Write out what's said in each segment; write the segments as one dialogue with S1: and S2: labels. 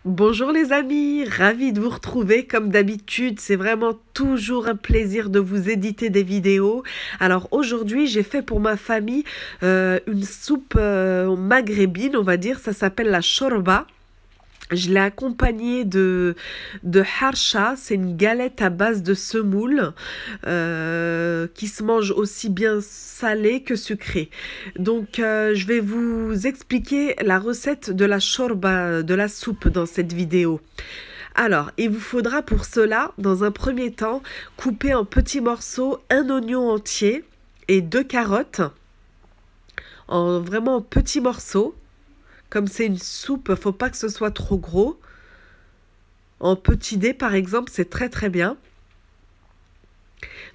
S1: Bonjour les amis, ravi de vous retrouver comme d'habitude, c'est vraiment toujours un plaisir de vous éditer des vidéos. Alors aujourd'hui j'ai fait pour ma famille une soupe maghrébine, on va dire, ça s'appelle la shorba. Je l'ai accompagnée de harsha, c'est une galette à base de semoule qui se mange aussi bien salée que sucrée. Donc je vais vous expliquer la recette de la shorba, de la soupe dans cette vidéo. Alors, il vous faudra pour cela, dans un premier temps, couper en petits morceaux un oignon entier et 2 carottes, vraiment en petits morceaux. Comme c'est une soupe, faut pas que ce soit trop gros. En petit dé, par exemple, c'est très très bien.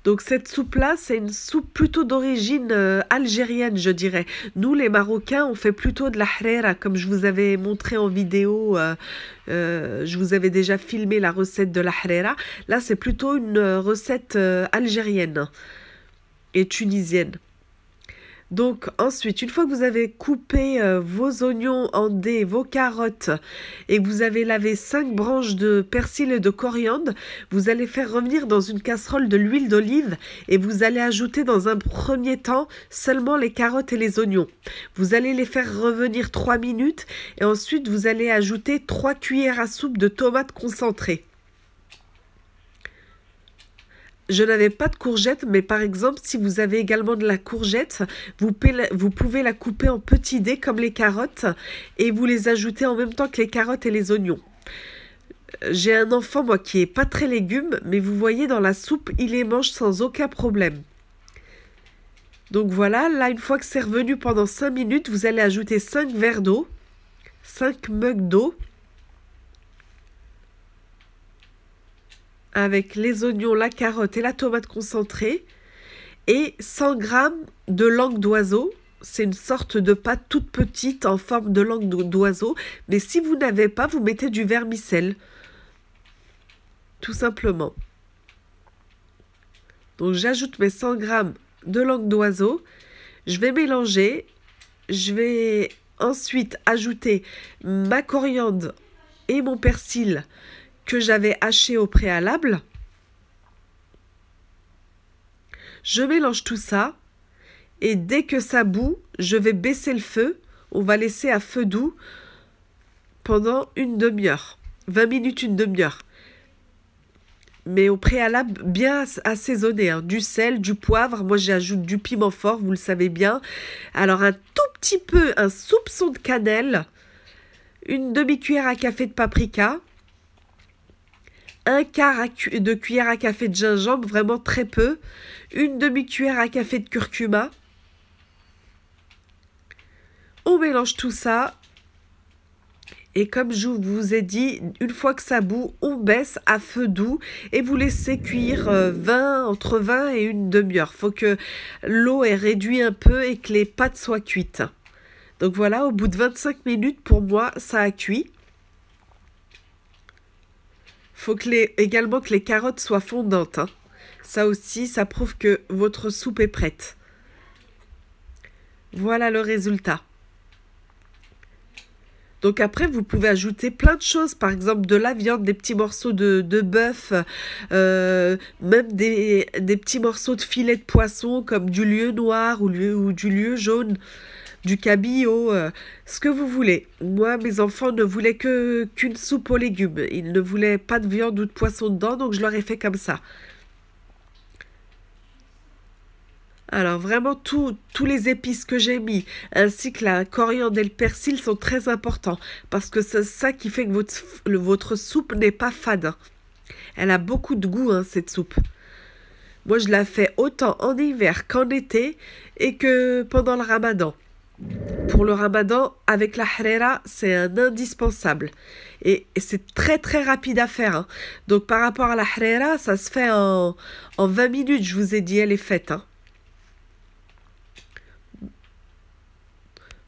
S1: Donc cette soupe-là, c'est une soupe plutôt d'origine algérienne, je dirais. Nous, les Marocains, on fait plutôt de la harira, comme je vous avais montré en vidéo. Je vous avais déjà filmé la recette de la harira. Là, c'est plutôt une recette algérienne et tunisienne. Donc ensuite, une fois que vous avez coupé vos oignons en dés, vos carottes et que vous avez lavé 5 branches de persil et de coriandre, vous allez faire revenir dans une casserole de l'huile d'olive et vous allez ajouter dans un premier temps seulement les carottes et les oignons. Vous allez les faire revenir 3 minutes et ensuite vous allez ajouter 3 cuillères à soupe de tomates concentrées. Je n'avais pas de courgette, mais par exemple, si vous avez également de la courgette, vous pouvez la couper en petits dés comme les carottes et vous les ajoutez en même temps que les carottes et les oignons. J'ai un enfant, moi, qui est pas très légumes, mais vous voyez, dans la soupe, il les mange sans aucun problème. Donc voilà, là, une fois que c'est revenu pendant 5 minutes, vous allez ajouter 5 verres d'eau, 5 mugs d'eau, avec les oignons, la carotte et la tomate concentrée et 100 g de langue d'oiseau. C'est une sorte de pâte toute petite en forme de langue d'oiseau. Mais si vous n'avez pas, vous mettez du vermicelle. Tout simplement. Donc j'ajoute mes 100 g de langue d'oiseau. Je vais mélanger. Je vais ensuite ajouter ma coriandre et mon persil que j'avais haché au préalable. Je mélange tout ça et dès que ça bout, je vais baisser le feu. On va laisser à feu doux pendant une demi-heure, 20 minutes, une demi-heure. Mais au préalable, bien assaisonné, hein. Du sel, du poivre. Moi, j'ajoute du piment fort, vous le savez bien. Alors, un tout petit peu, un soupçon de cannelle, une demi-cuillère à café de paprika, un quart de cuillère à café de gingembre, vraiment très peu, une demi-cuillère à café de curcuma. On mélange tout ça et comme je vous ai dit, une fois que ça bout, on baisse à feu doux et vous laissez cuire entre 20 et une demi-heure. Il faut que l'eau ait réduit un peu et que les pâtes soient cuites. Donc voilà, au bout de 25 minutes, pour moi, ça a cuit. Faut également que les carottes soient fondantes, hein. Ça aussi, ça prouve que votre soupe est prête. Voilà le résultat. Donc après, vous pouvez ajouter plein de choses, par exemple de la viande, des petits morceaux de bœuf, même des petits morceaux de filet de poisson comme du lieu noir ou du lieu jaune, du cabillaud, ce que vous voulez. Moi, mes enfants ne voulaient qu'une soupe aux légumes. Ils ne voulaient pas de viande ou de poisson dedans, donc je leur ai fait comme ça. Alors vraiment, tous les épices que j'ai mis, ainsi que la coriandre et le persil sont très importants, parce que c'est ça qui fait que votre soupe n'est pas fade, hein. Elle a beaucoup de goût, hein, cette soupe. Moi, je la fais autant en hiver qu'en été et que pendant le ramadan. Pour le ramadan, avec la harira, c'est un indispensable. Et c'est très très rapide à faire, hein. Donc par rapport à la harira, ça se fait en 20 minutes, je vous ai dit, elle est faite, hein.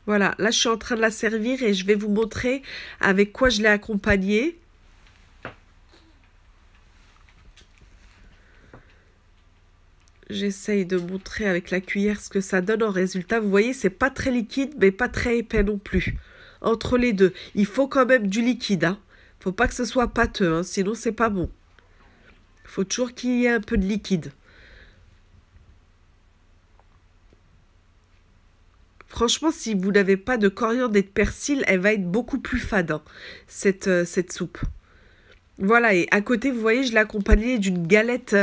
S1: Voilà, là je suis en train de la servir et je vais vous montrer avec quoi je l'ai accompagnée. J'essaye de montrer avec la cuillère ce que ça donne en résultat. Vous voyez, c'est pas très liquide, mais pas très épais non plus. Entre les deux, il faut quand même du liquide, hein. Faut pas que ce soit pâteux, hein, sinon c'est pas bon. Faut toujours qu'il y ait un peu de liquide. Franchement, si vous n'avez pas de coriandre et de persil, elle va être beaucoup plus fade, hein, cette soupe. Voilà, et à côté, vous voyez, je l'ai accompagnée d'une galette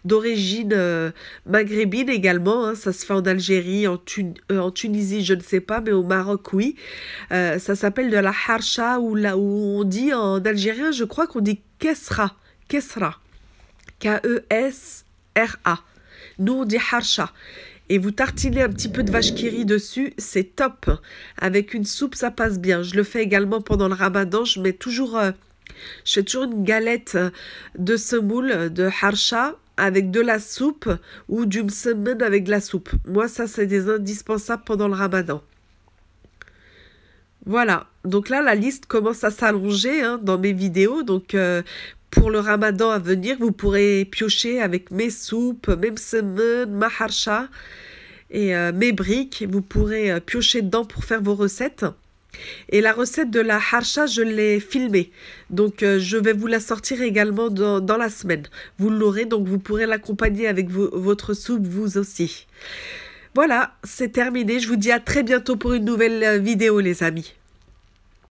S1: d'origine maghrébine également, hein. Ça se fait en Algérie, en Tunisie, je ne sais pas, mais au Maroc, oui. Ça s'appelle de la harsha, ou là où on dit en algérien, je crois qu'on dit kesra. Kesra. Kesra. Nous, on dit harsha. Et vous tartinez un petit peu de vache qui rit dessus, c'est top. Avec une soupe, ça passe bien. Je le fais également pendant le ramadan. Je fais toujours une galette de semoule, de harsha, avec de la soupe, ou du msemen avec de la soupe. Moi, ça, c'est des indispensables pendant le ramadan. Voilà. Donc là, la liste commence à s'allonger, hein, dans mes vidéos. Donc, pour le ramadan à venir, vous pourrez piocher avec mes soupes, mes msemen, ma harsha et mes briques. Vous pourrez piocher dedans pour faire vos recettes. Et la recette de la harsha, je l'ai filmée. Donc, je vais vous la sortir également dans la semaine. Vous l'aurez, donc vous pourrez l'accompagner avec votre soupe, vous aussi. Voilà, c'est terminé. Je vous dis à très bientôt pour une nouvelle vidéo, les amis.